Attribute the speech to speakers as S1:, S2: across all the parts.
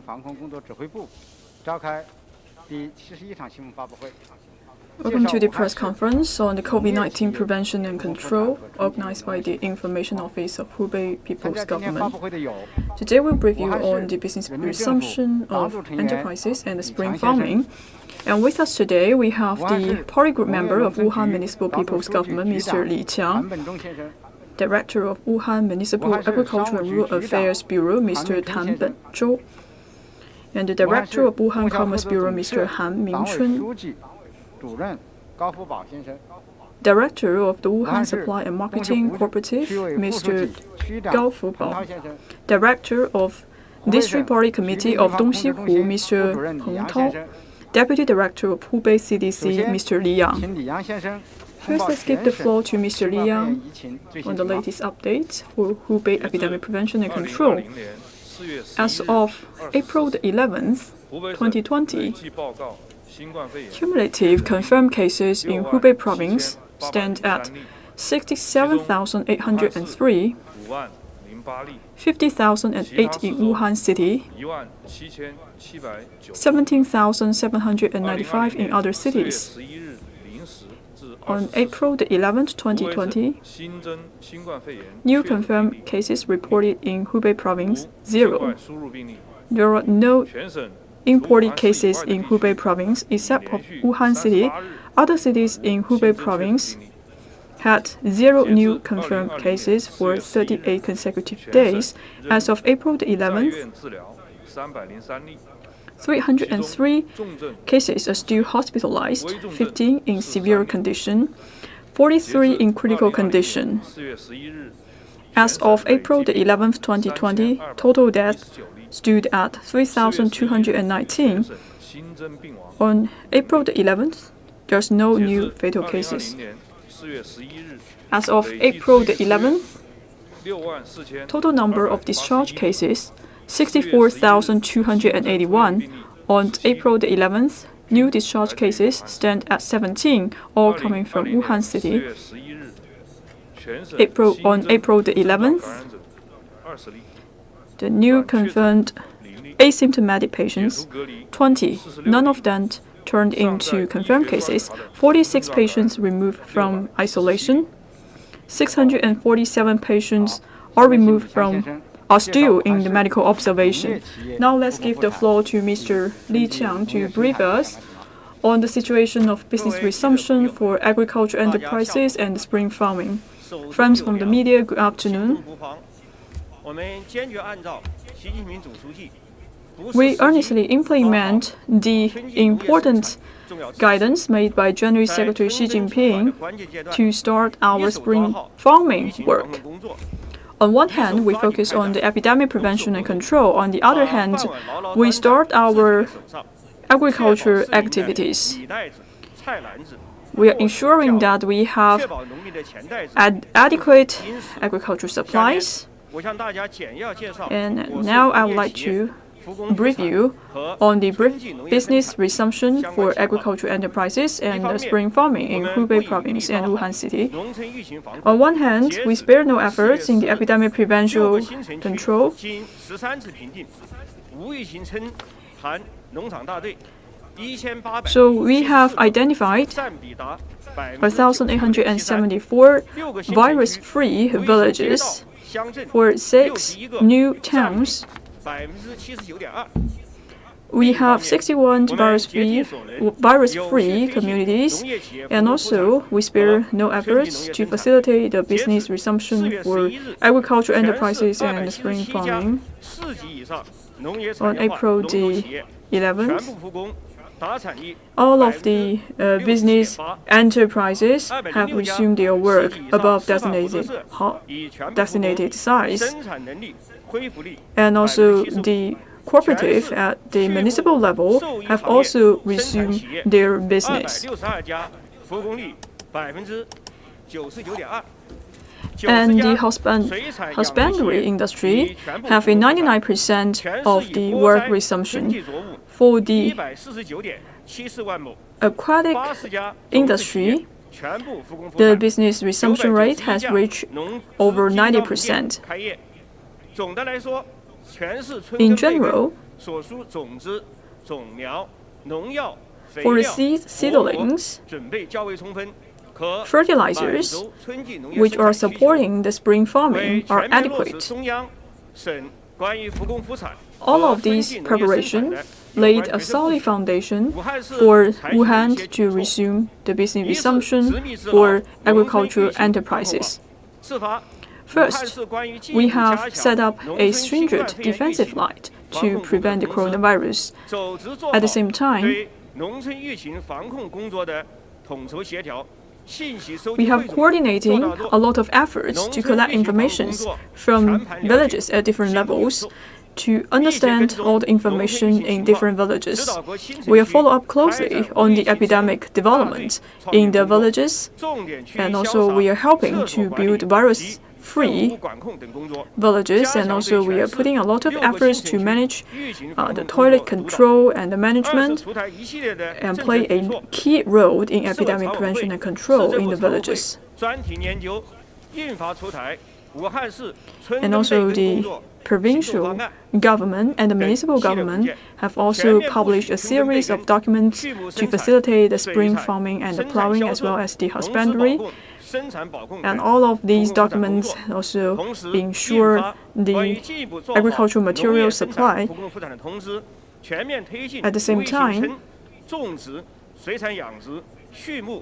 S1: Welcome to the press conference on the COVID-19 prevention and control organized by the Information Office of Hubei People's Government. Today we'll brief you on the business resumption of enterprises and the spring farming. And with us today we have the party group member of Wuhan Municipal People's Government, Mr. Li Qiang, Director of Wuhan Municipal Agriculture and Rural Affairs Bureau, Mr. Tan Benzhou, and the Director of Wuhan Commerce Bureau, Mr. Han Mingchun, Director of the Wuhan Supply and Marketing Cooperative, Mr. Gao Fubao, Director of District Party Committee of Dongxihu, Mr. Peng Tao, Deputy Director of Hubei CDC, Mr. Li Yang. First, let's give the floor to Mr. Li Yang on the latest updates for Hubei epidemic prevention and control. As of April the 11th, 2020, cumulative confirmed cases in Hubei Province stand at 67,803, 50,008 in Wuhan City, 17,795 in other cities. On April the 11th, 2020, new confirmed cases reported in Hubei Province, 0. There are no imported cases in Hubei Province except for Wuhan City. Other cities in Hubei Province had 0 new confirmed cases for 38 consecutive days. As of April the 11th, 303 cases are still hospitalized, 15 in severe condition, 43 in critical condition. As of April the 11th, 2020, total deaths stood at 3,219. On April the 11th, there's no new fatal cases. As of April the 11th, total number of discharge cases 64,281. On April the 11th, new discharge cases stand at 17, all coming from Wuhan City. On April the 11th, the new confirmed asymptomatic patients, 20, none of them turned into confirmed cases, 46 patients removed from isolation, 647 patients are still in the medical observation. Now let's give the floor to Mr. Li Qiang to brief us on the situation of business resumption for agriculture enterprises and spring farming. Friends from the media, good afternoon. We earnestly implement the important guidance made by General Secretary Xi Jinping to start our spring farming work. On one hand, we focus on the epidemic prevention and control. On the other hand, we start our agriculture activities. We are ensuring that we have adequate agricultural supplies. And now I would like to brief you on the business resumption for agricultural enterprises and spring farming in Hubei Province and Wuhan City. On one hand, we spare no efforts in the epidemic prevention control. So we have identified 1,874 virus-free villages for 6 new towns. We have 61 virus-free communities, and also we spare no efforts to facilitate the business resumption for agricultural enterprises and spring farming. On April the 11th, all of the business enterprises have resumed their work above designated size, and also the cooperative at the municipal level have also resumed their business. And the husbandry industry have a 99% of the work resumption. For the aquatic industry, the business resumption rate has reached over 90%. In general, for the seedlings, fertilizers, which are supporting the spring farming, are adequate. All of these preparations laid a solid foundation for Wuhan to resume the business resumption for agricultural enterprises. First, we have set up a stringent defensive line to prevent the coronavirus. At the same time, we have coordinating a lot of efforts to collect information from villages at different levels to understand all the information in different villages. We will follow up closely on the epidemic development in the villages, and also we are helping to build virus-free villages, and also we are putting a lot of efforts to manage the toilet control and the management, and play a key role in epidemic prevention and control in the villages. And also the provincial government and the municipal government have also published a series of documents to facilitate the spring farming and the plowing as well as the husbandry. And all of these documents also ensure the agricultural material supply. At the same time,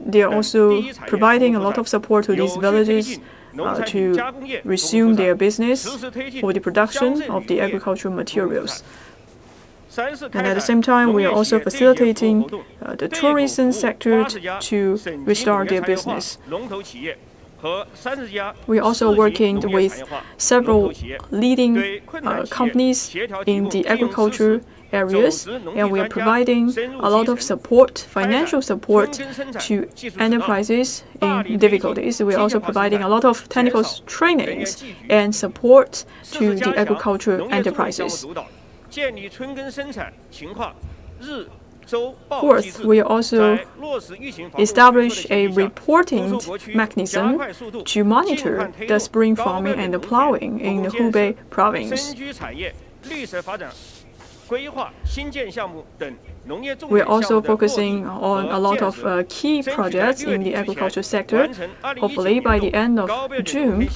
S1: they are also providing a lot of support to these villages to resume their business for the production of the agricultural materials. And at the same time, we are also facilitating the tourism sector to restart their business. We are also working with several leading companies in the agriculture areas, and we are providing a lot of support, financial support to enterprises in difficulties. We are also providing a lot of technical trainings and support to the agricultural enterprises. Fourth, we also establish a reporting mechanism to monitor the spring farming and the plowing in the Hubei Province. We are also focusing on a lot of key projects in the agriculture sector. Hopefully, by the end of June,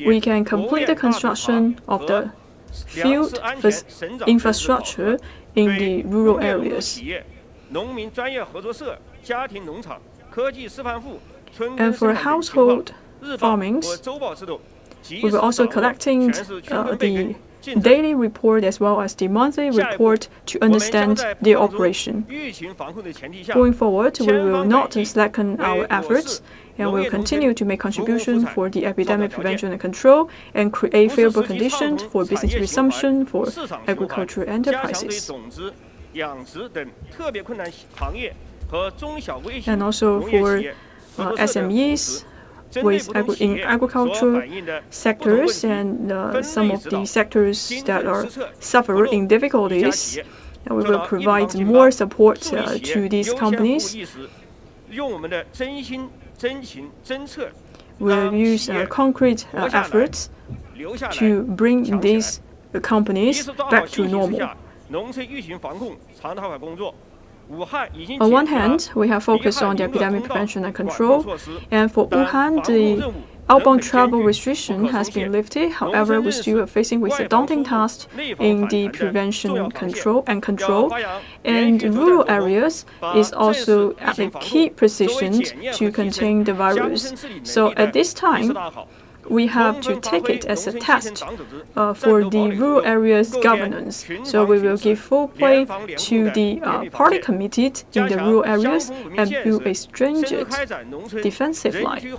S1: we can complete the construction of the field infrastructure in the rural areas. And for household farmings, we will also collecting the daily report as well as the monthly report to understand their operation. Going forward, we will not slacken our efforts, and we will continue to make contributions for the epidemic prevention and control and create favorable conditions for business resumption for agricultural enterprises. And also for SMEs in agricultural sectors and some of the sectors that are suffering in difficulties, we will provide more support to these companies. We will use concrete efforts to bring these companies back to normal. On one hand, we have focused on the epidemic prevention and control, and for Wuhan, the outbound travel restriction has been lifted. However, we still are facing with a daunting task in the prevention control, and rural areas is also at a key position to contain the virus. So at this time, we have to take it as a test for the rural areas governance. So we will give full play to the party committee in the rural areas and build a stringent defensive line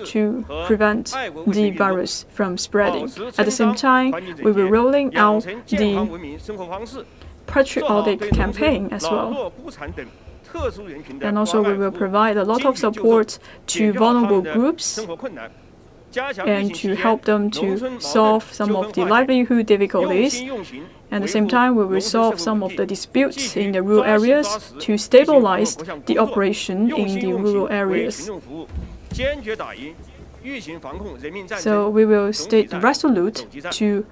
S1: to prevent the virus from spreading. At the same time, we will rolling out the patriotic campaign as well. And also we will provide a lot of support to vulnerable groups and to help them to solve some of the livelihood difficulties. At the same time, we will solve some of the disputes in the rural areas to stabilize the operation in the rural areas. So we will stay resolute to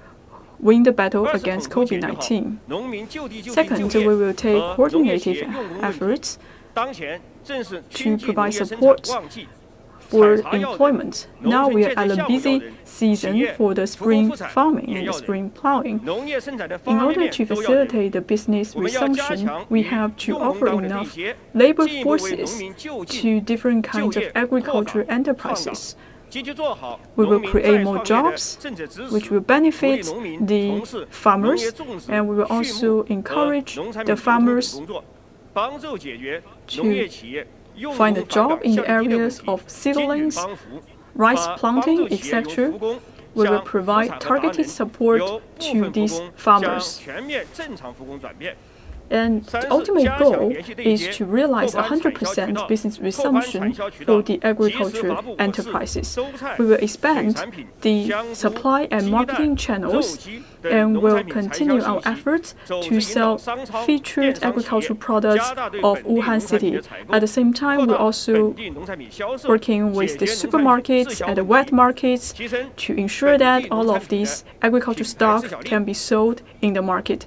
S1: win the battle against COVID-19. Second, we will take coordinated efforts to provide support for employment. Now we are at a busy season for the spring farming and the spring plowing. In order to facilitate the business resumption, we have to offer enough labor forces to different kinds of agricultural enterprises. We will create more jobs, which will benefit the farmers, and we will also encourage the farmers to find a job in the areas of seedlings, rice planting, etc. We will provide targeted support to these farmers. And the ultimate goal is to realize 100% business resumption for the agricultural enterprises. We will expand the supply and marketing channels and will continue our efforts to sell featured agricultural products of Wuhan City. At the same time, we're also working with the supermarkets and the wet markets to ensure that all of these agricultural stock can be sold in the market.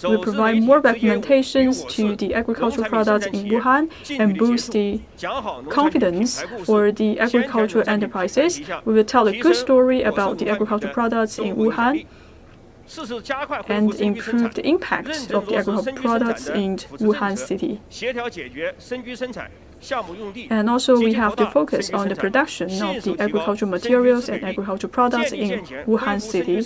S1: We provide more recommendations to the agricultural products in Wuhan and boost the confidence for the agricultural enterprises. We will tell a good story about the agricultural products in Wuhan and improve the impact of the agricultural products in Wuhan City. And also, we have to focus on the production of the agricultural materials and agricultural products in Wuhan City.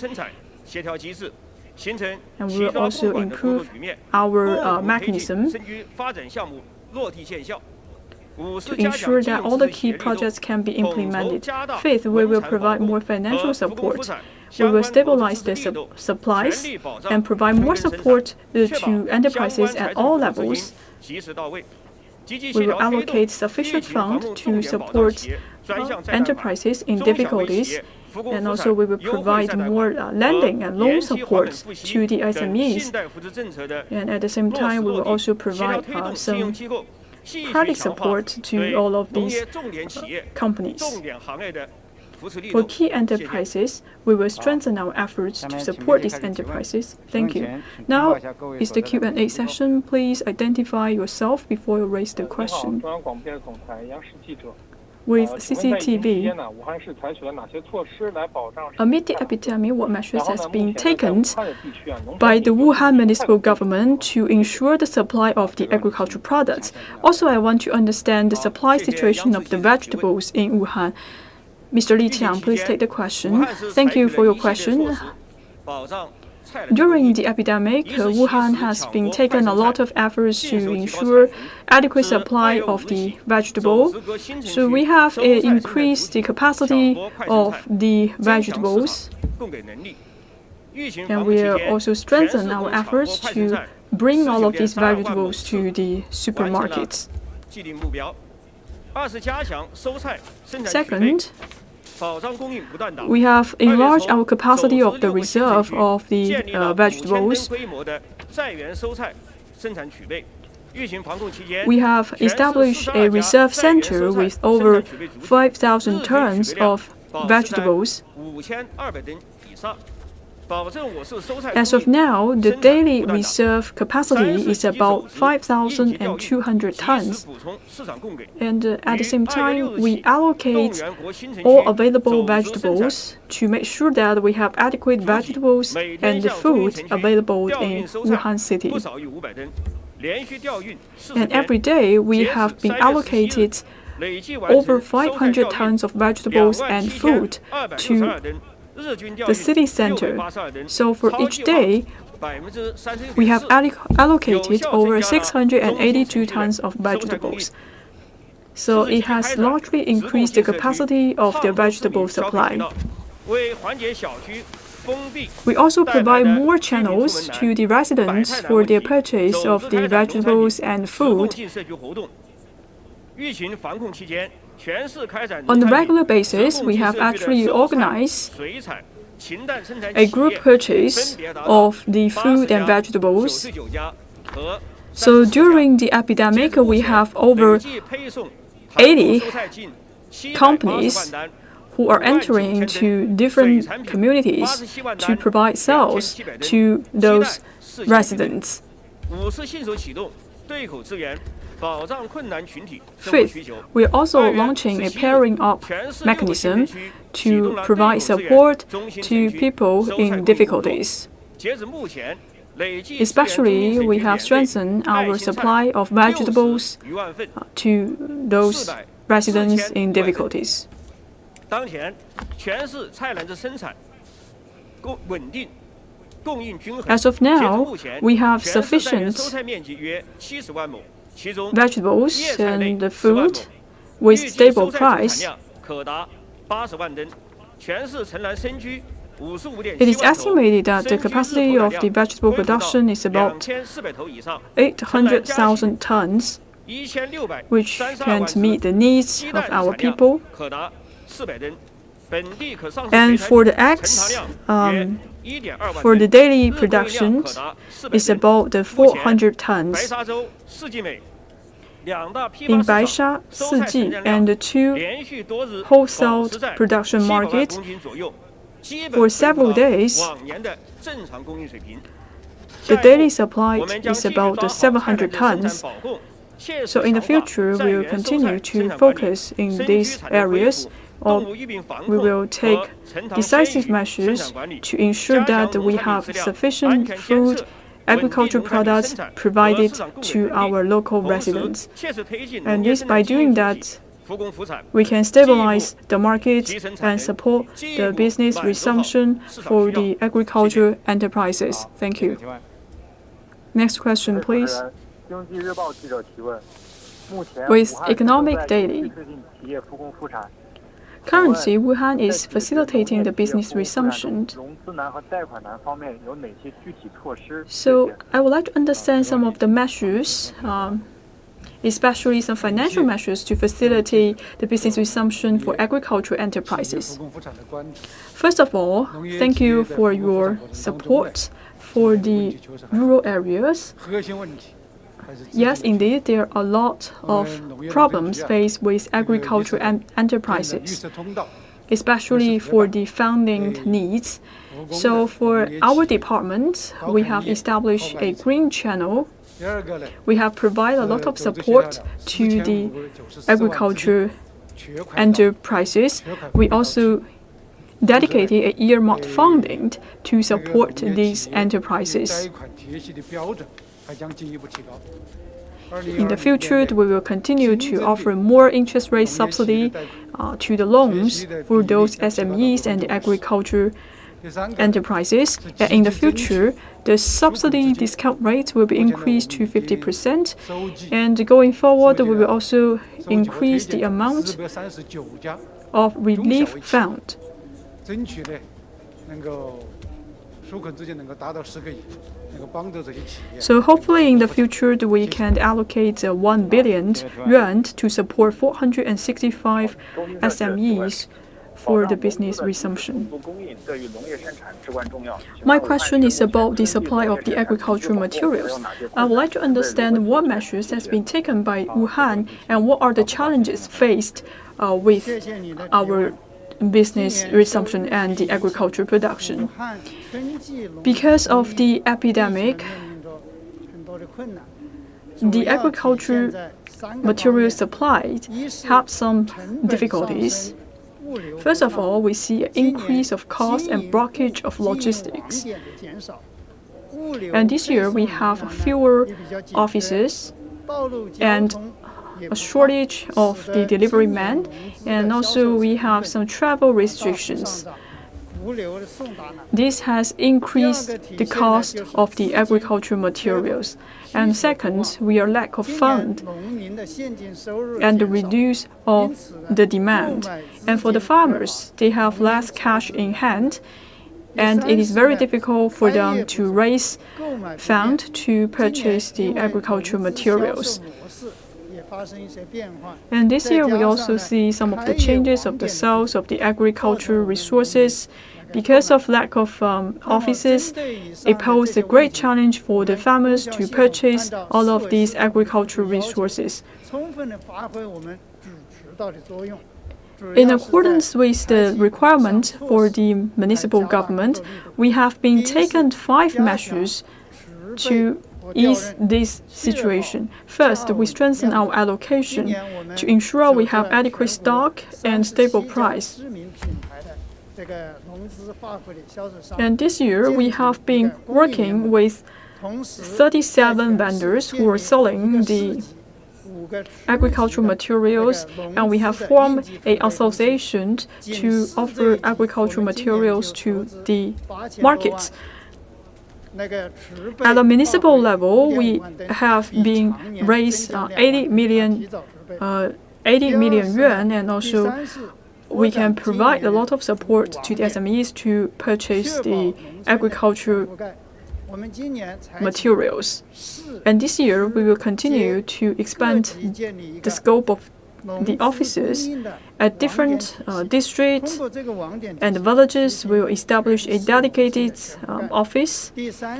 S1: And we will also improve our mechanism to ensure that all the key projects can be implemented. Fifth, we will provide more financial support. We will stabilize the supplies and provide more support to enterprises at all levels. We will allocate sufficient funds to support enterprises in difficulties, and also we will provide more lending and loan support to the SMEs. And at the same time, we will also provide some credit support to all of these companies. For key enterprises, we will strengthen our efforts to support these enterprises. Thank you. Now is the Q&A session. Please identify yourself before you raise the question. With CCTV, amid the epidemic, what measures has been taken by the Wuhan municipal government to ensure the supply of the agricultural products? Also, I want to understand the supply situation of the vegetables in Wuhan. Mr. Li Qiang, please take the question. Thank you for your question. During the epidemic, Wuhan has been taking a lot of efforts to ensure adequate supply of the vegetable. So we have increased the capacity of the vegetables, and we also strengthen our efforts to bring all of these vegetables to the supermarkets. Second, we have enlarged our capacity of the reserve of the vegetables. We have established a reserve center with over 5,000 tons of vegetables. As of now, the daily reserve capacity is about 5,200 tons. And at the same time, we allocate all available vegetables to make sure that we have adequate vegetables and the food available in Wuhan City. And every day, we have been allocated over 500 tons of vegetables and food to the city center. So for each day, we have allocated over 682 tons of vegetables. So it has largely increased the capacity of the vegetable supply. We also provide more channels to the residents for their purchase of the vegetables and food. On a regular basis, we have actually organized a group purchase of the food and vegetables So during the epidemic, we have over 80 companies who are entering into different communities to provide sales to those residents. Fifth, we are also launching a pairing up mechanism to provide support to people in difficulties. Especially, we have strengthened our supply of vegetables to those residents in difficulties. As of now, we have sufficient vegetables and food with stable price. It is estimated that the capacity of the vegetable production is about 800,000 tons, which can meet the needs of our people. And for the eggs, for the daily production is about 400 tons. In Baisha, Siji, and the two wholesale production markets, for several days, the daily supply is about 700 tons. So in the future, we will continue to focus in these areas, or we will take decisive measures to ensure that we have sufficient food, agricultural products provided to our local residents. And this, by doing that, we can stabilize the market and support the business resumption for the agricultural enterprises. Thank you. Next question, please. With Economic Daily, currently, Wuhan is facilitating the business resumption. So, I would like to understand some of the measures, especially some financial measures to facilitate the business resumption for agricultural enterprises. First of all, thank you for your support for the rural areas. Yes, indeed, there are a lot of problems faced with agricultural enterprises, especially for the funding needs. So for our department, we have established a green channel. We have provided a lot of support to the agriculture enterprises. We also dedicated a earmarked funding to support these enterprises. In the future, we will continue to offer more interest rate subsidy to the loans for those SMEs and the agriculture enterprises. And in the future, the subsidy discount rate will be increased to 50%. And going forward, we will also increase the amount of relief fund. So hopefully in the future we can allocate 1 billion yuan to support 465 SMEs for the business resumption. My question is about the supply of the agricultural materials. I would like to understand what measures has been taken by Wuhan and what are the challenges faced with our business resumption and the agricultural production. Because of the epidemic, the agricultural material supply had some difficulties. First of all, we see an increase of cost and blockage of logistics. And this year we have fewer offices and a shortage of the delivery men, and also we have some travel restrictions. This has increased the cost of the agricultural materials. And second, we are lack of fund and the reduce of the demand. And for the farmers, they have less cash in hand, and it is very difficult for them to raise fund to purchase the agricultural materials. And this year we also see some of the changes of the sales of the agricultural resources Because of lack of offices, it poses a great challenge for the farmers to purchase all of these agricultural resources. In accordance with the requirement for the municipal government, we have been taken 5 measures to ease this situation. First, we strengthen our allocation to ensure we have adequate stock and stable price. And this year, we have been working with 37 vendors who are selling the agricultural materials, and we have formed an association to offer agricultural materials to the markets. At the municipal level, we have been raised 80 million yuan, and also we can provide a lot of support to the SMEs to purchase the agricultural materials. And this year, we will continue to expand the scope of the offices at different districts and villages. We will establish a dedicated office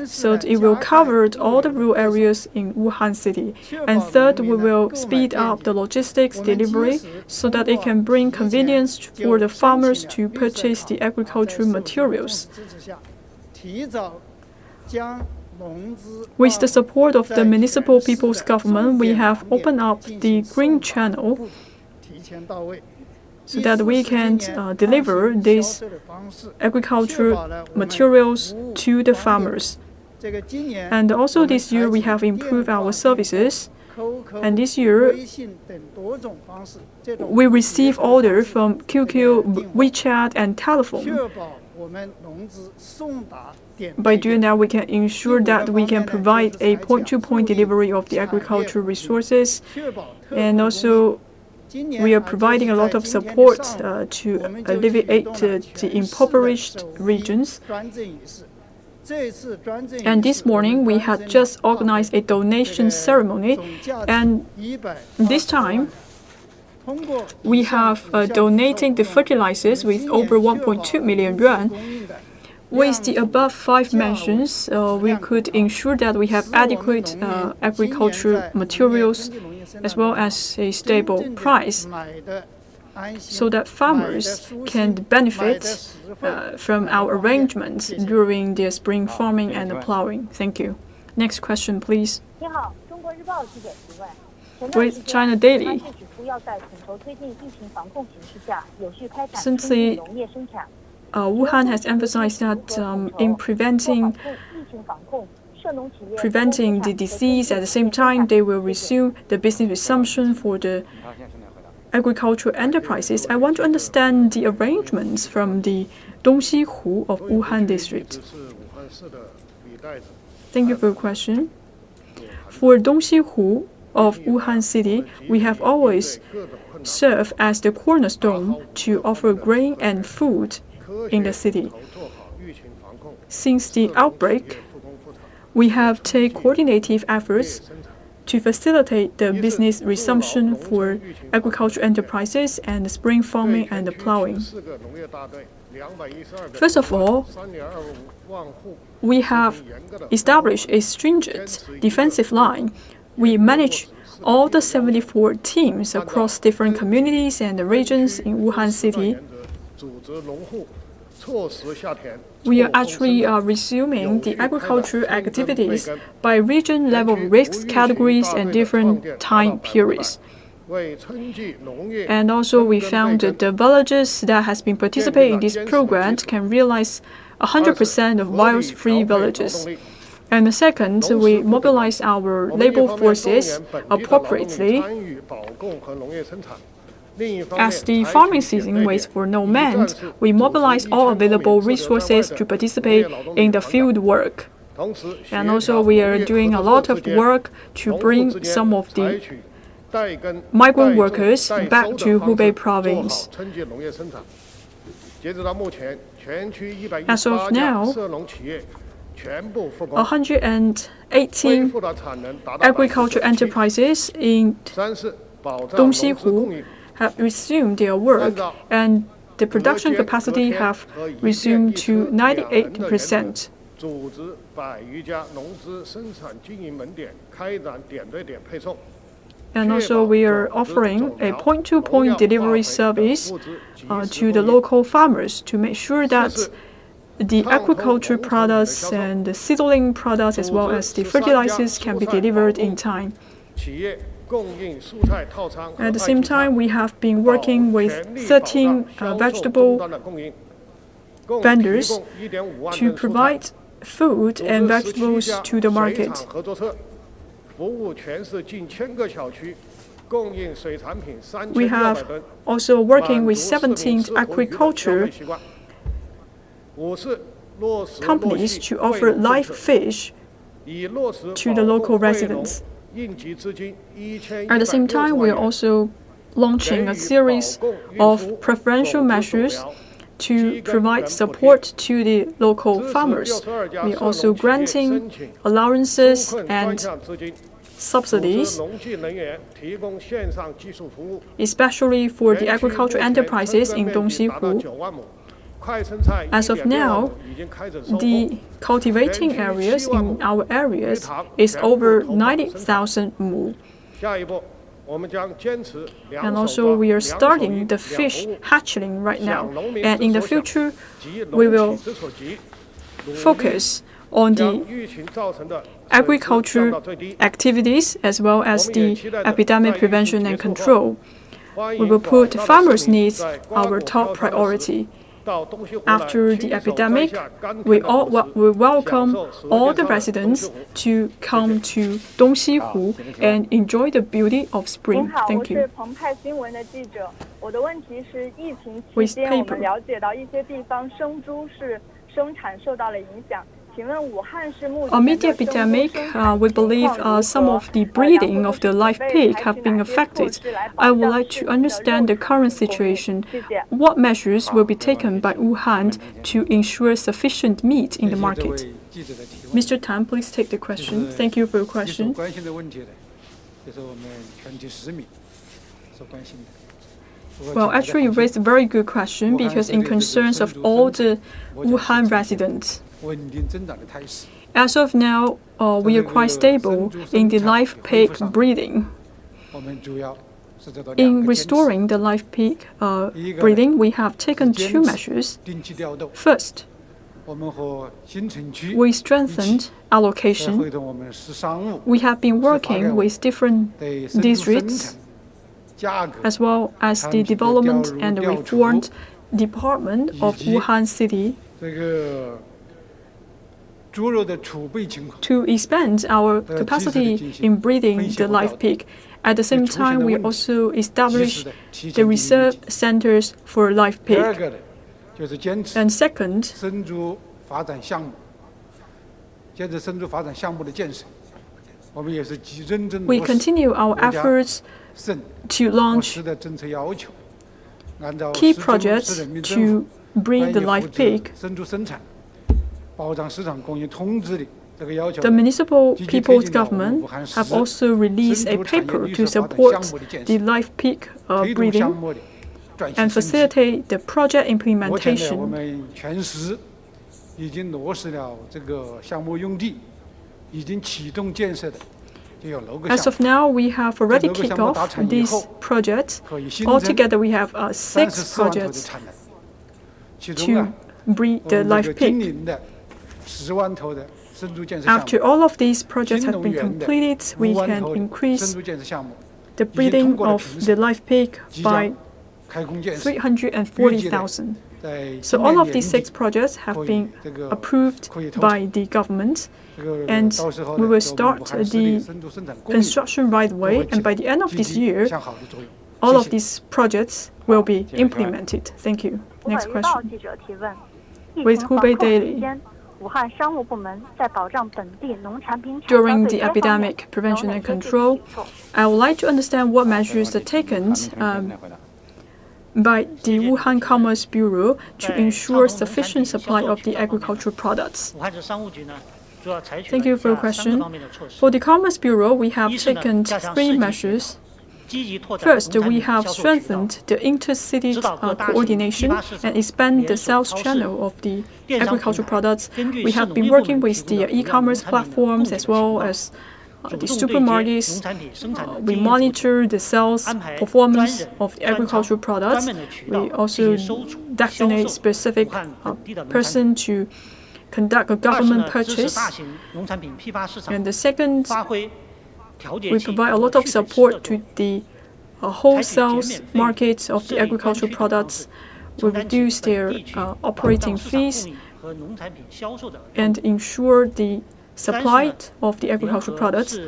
S1: so that it will cover all the rural areas in Wuhan City. And third, we will speed up the logistics delivery so that it can bring convenience for the farmers to purchase the agricultural materials. With the support of the municipal people's government, we have opened up the green channel so that we can deliver these agricultural materials to the farmers. And also this year we have improved our services. And this year we receive orders from QQ, WeChat, and telephone. By doing that, we can ensure that we can provide a point-to-point delivery of the agricultural resources, and also we are providing a lot of support to alleviate the impoverished regions. And this morning, we had just organized a donation ceremony, and this time, we have donated the fertilizers with over 1.2 million yuan. With the above 5 mentions, we could ensure that we have adequate agricultural materials as well as a stable price, so that farmers can benefit from our arrangements during their spring farming and plowing. Thank you. Next question, please. With China Daily. Since Wuhan has emphasized that in preventing the disease, at the same time they will resume the business resumption for the agricultural enterprises. I want to understand the arrangements from the Dongxihu of Wuhan district. Thank you for your question. For Dongxihu of Wuhan City, we have always served as the cornerstone to offer grain and food in the city. Since the outbreak, we have taken coordinated efforts to facilitate the business resumption for agricultural enterprises and spring farming and plowing. First of all, we have established a stringent defensive line. We manage all the 74 teams across different communities and regions in Wuhan City. We are actually resuming the agricultural activities by region-level risk categories and different time periods. And also we found that the villages that has been participating in this program can realize 100% of virus-free villages. And the second, we mobilize our labor forces appropriately. As the farming season waits for no man, we mobilize all available resources to participate in the field work. And also we are doing a lot of work to bring some of the migrant workers back to Hubei Province. As of now, 118 agricultural enterprises in Dongxihu have resumed their work, and the production capacity have resumed to 98%. And also, we are offering a point-to-point delivery service to the local farmers to make sure that the agriculture products and the seedling products, as well as the fertilizers, can be delivered in time. At the same time, we have been working with 13 vegetable vendors to provide food and vegetables to the market. We have also working with 17 agriculture companies to offer live fish to the local residents. At the same time, we are also launching a series of preferential measures to provide support to the local farmers. We are also granting allowances and subsidies, especially for the agricultural enterprises in Dongxihu. As of now, the cultivating areas in our areas is over 90,000 mu. And also, we are starting the fish hatchling right now. And in the future, we will focus on the agriculture activities as well as the epidemic prevention and control. We will put farmers' needs our top priority. After the epidemic, we welcome all the residents to come to Dongxihu and enjoy the beauty of spring. Thank you. With paper. Amid the epidemic, we believe some of the breeding of the live pig have been affected. I would like to understand the current situation. What measures will be taken by Wuhan to ensure sufficient meat in the market? Mr. Tan, please take the question. Thank you for your question. Well, actually, you raised a very good question because it concerns of all the Wuhan residents. As of now, we are quite stable in the live pig breeding. In restoring the live pig breeding, we have taken two measures. First, we strengthened allocation. We have been working with different districts as well as the development and the reformed department of Wuhan City to expand our capacity in breeding the live pig. At the same time, we also established the reserve centers for live pig. And second, we continue our efforts to launch key projects to breed the live pig. The municipal people's government have also released a paper to support the live pig breeding and facilitate the project implementation. As of now, we have already kicked off these projects. Altogether, we have 6 projects to breed the live pig. After all of these projects have been completed, we can increase the breeding of the live pig by 340,000. So all of these 6 projects have been approved by the government, and we will start the construction right away, and by the end of this year, all of these projects will be implemented. Thank you. Next question. With Hubei Daily. During the epidemic prevention and control, I would like to understand what measures are taken by the Wuhan Commerce Bureau to ensure sufficient supply of the agricultural products. Thank you for your question. For the Commerce Bureau, we have taken 3 measures. First, we have strengthened the intercity coordination and expanded the sales channel of the agricultural products. We have been working with the e-commerce platforms as well as the supermarkets. We monitor the sales performance of the agricultural products. We also designate specific person to conduct a government purchase. And the second, we provide a lot of support to the wholesale markets of the agricultural products. We reduce their operating fees and ensure the supply of the agricultural products.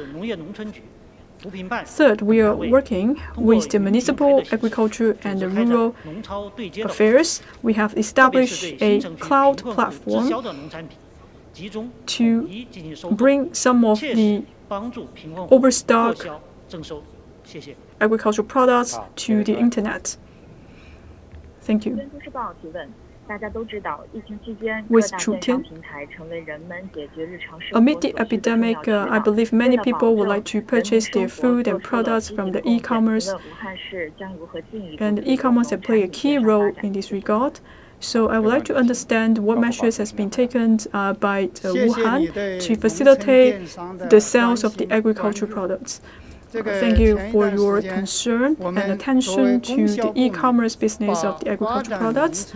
S1: Third, we are working with the municipal agriculture and the rural affairs. We have established a cloud platform to bring some of the overstock agricultural products to the internet. Thank you. With Chutian, amid the epidemic, I believe many people would like to purchase their food and products from the e-commerce, and e-commerce has played a key role in this regard. So I would like to understand what measures has been taken by Wuhan to facilitate the sales of the agricultural products. Thank you for your concern and attention to the e-commerce business of the agricultural products.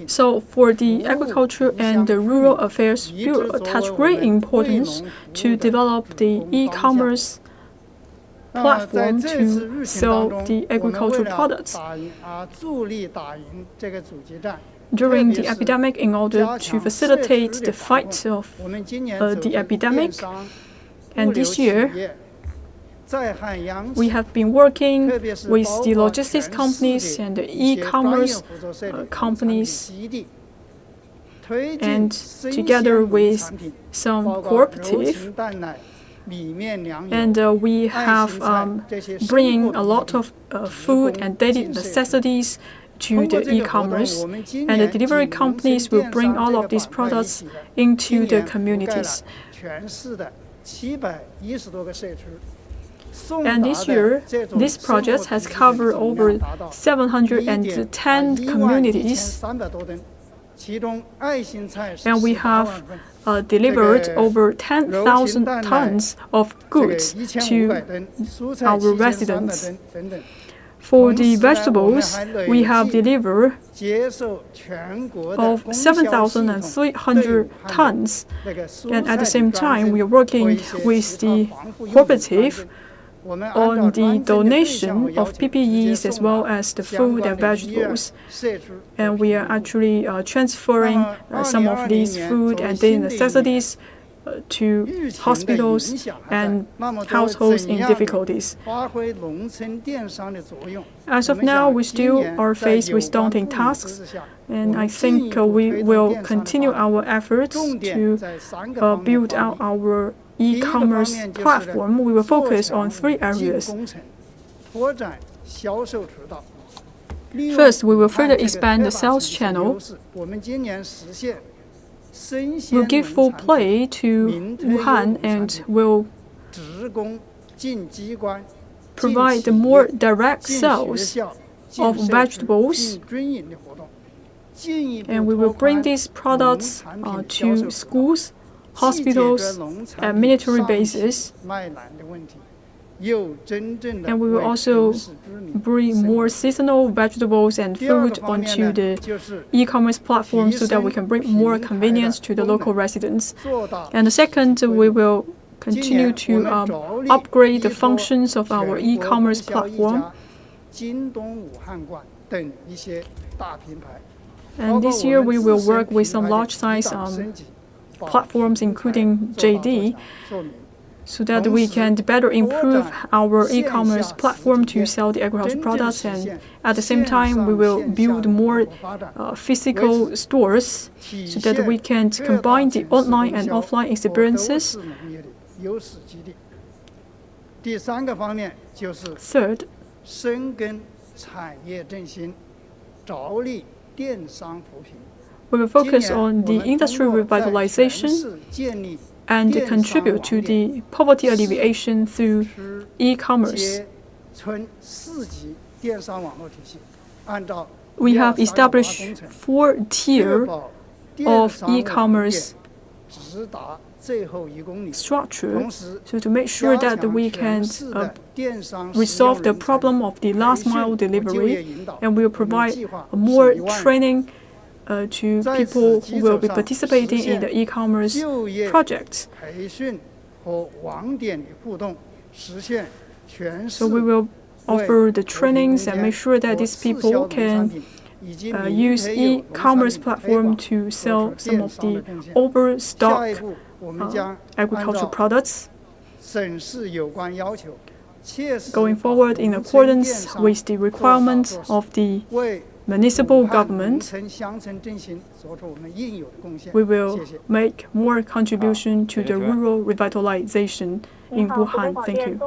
S1: So for the Agriculture and the Rural Affairs Bureau attach great importance to develop the e-commerce platform to sell the agricultural products. During the epidemic, in order to facilitate the fight of the epidemic, and this year, we have been working with the logistics companies and the e-commerce companies, and together with some cooperative, and we have bringing a lot of food and daily necessities to the e-commerce, and the delivery companies will bring all of these products into the communities. And this year, this project has covered over 710 communities, and we have delivered over 10,000 tons of goods to our residents. For the vegetables, we have delivered of 7,300 tons, and at the same time, we are working with the cooperative on the donation of PPEs as well as the food and vegetables. And we are actually transferring some of these food and daily necessities to hospitals and households in difficulties. As of now, we still are faced with daunting tasks, and I think we will continue our efforts to build out our e-commerce platform. We will focus on 3 areas. First, we will further expand the sales channel. We'll give full play to Wuhan and will provide more direct sales of vegetables, and we will bring these products to schools, hospitals, and military bases. And we will also bring more seasonal vegetables and food onto the e-commerce platform so that we can bring more convenience to the local residents. And the second, we will continue to upgrade the functions of our e-commerce platform. And this year, we will work with some large-size platforms, including JD, so that we can better improve our e-commerce platform to sell the agricultural products, and at the same time we will build more physical stores so that we can combine the online and offline experiences. Third, we will focus on the industry revitalization and contribute to the poverty alleviation through e-commerce. We have established 4 tiers of e-commerce structure, so to make sure that we can resolve the problem of the last mile delivery, and we'll provide more training to people who will be participating in the e-commerce projects. So we will offer the trainings and make sure that these people can use e-commerce platform to sell some of the overstock agricultural products. Going forward in accordance with the requirements of the municipal government, we will make more contribution to the rural revitalization in Wuhan. Thank you.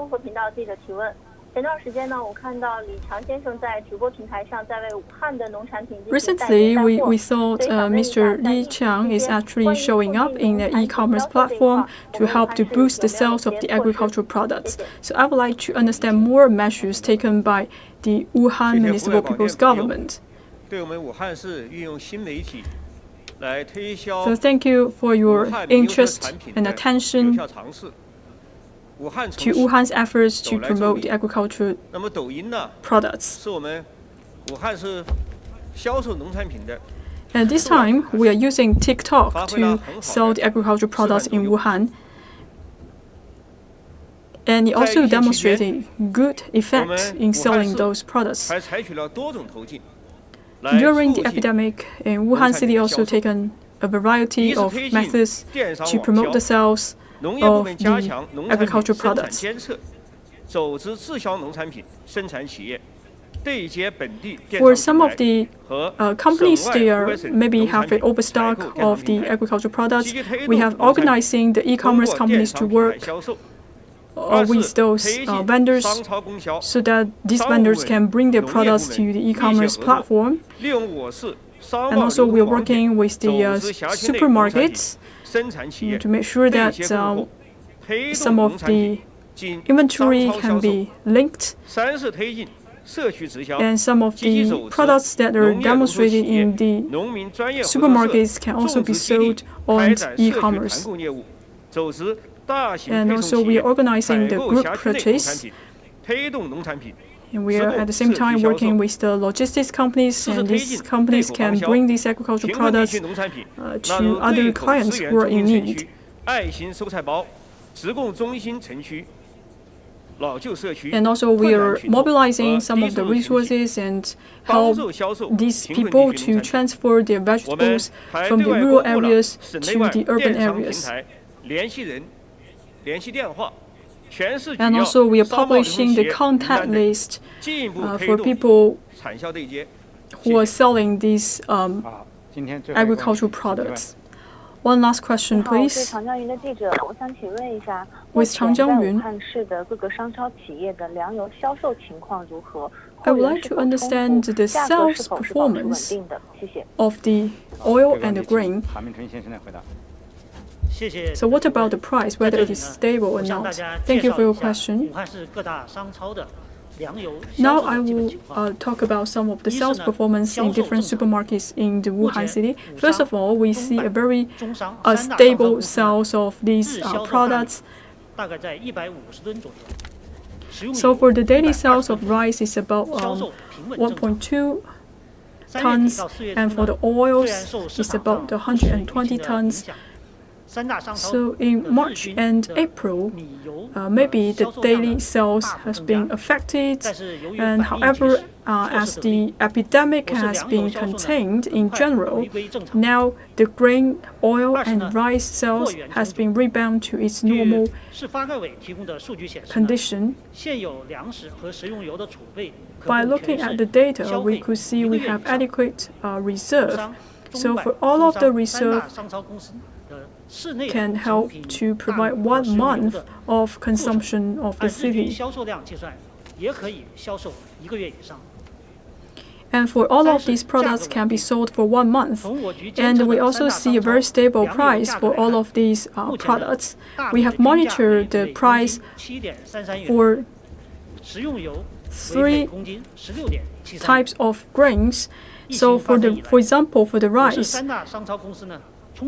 S1: Recently, we thought Mr. Li Qiang is actually showing up in the e-commerce platform to help to boost the sales of the agricultural products. So I would like to understand more measures taken by the Wuhan Municipal People's Government. So thank you for your interest and attention to Wuhan's efforts to promote the agricultural products. And this time, we are using TikTok to sell the agricultural products in Wuhan. And it also demonstrated good effect in selling those products. During the epidemic, in Wuhan City also taken a variety of methods to promote the sales of the agricultural products. For some of the companies, they maybe have an overstock of the agricultural products. We have organizing the e-commerce companies to work with those vendors so that these vendors can bring their products to the e-commerce platform. And also we are working with the supermarkets to make sure that some of the inventory can be linked, and some of the products that are demonstrated in the supermarkets can also be sold on e-commerce. And also we are organizing the group purchase, and we are at the same time working with the logistics companies, and these companies can bring these agricultural products to other clients who are in need. And also we are mobilizing some of the resources and help these people to transfer their vegetables from the rural areas to the urban areas. And also we are publishing the contact list for people who are selling these agricultural products. One last question, please. With Changjiang Yun, I would like to understand the sales performance of the oil and the grain. So what about the price, whether it is stable or not? Thank you for your question. Now I will talk about some of the sales performance in different supermarkets in the Wuhan City. First of all, we see a very stable sales of these products. So for the daily sales of rice is about 1.2 tons, and for the oils it's about 120 tons. So in March and April, maybe the daily sales has been affected, and however, as the epidemic has been contained in general, now the grain, oil and rice sales has been rebound to its normal condition. By looking at the data, we could see we have adequate reserve. So for all of the reserve can help to provide 1 month of consumption of the city. And for all of these products can be sold for 1 month. And we also see a very stable price for all of these products. We have monitored the price for 3 types of grains. So for example, for the rice,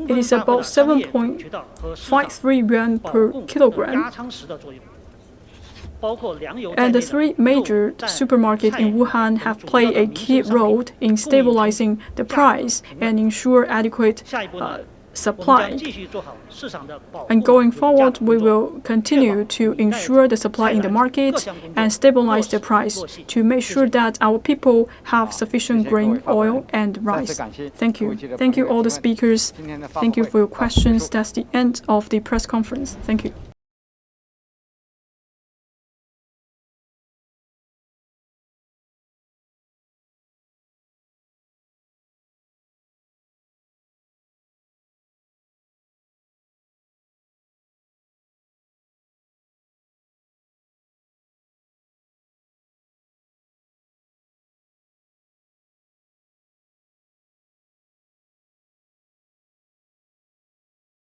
S1: it is about 7.53 yuan per kilogram. And the 3 major supermarkets in Wuhan have played a key role in stabilizing the price and ensure adequate supply. And going forward, we will continue to ensure the supply in the market and stabilize the price to make sure that our people have sufficient grain, oil, and rice. Thank you. Thank you, all the speakers. Thank you for your questions. That's the end of the press conference. Thank you.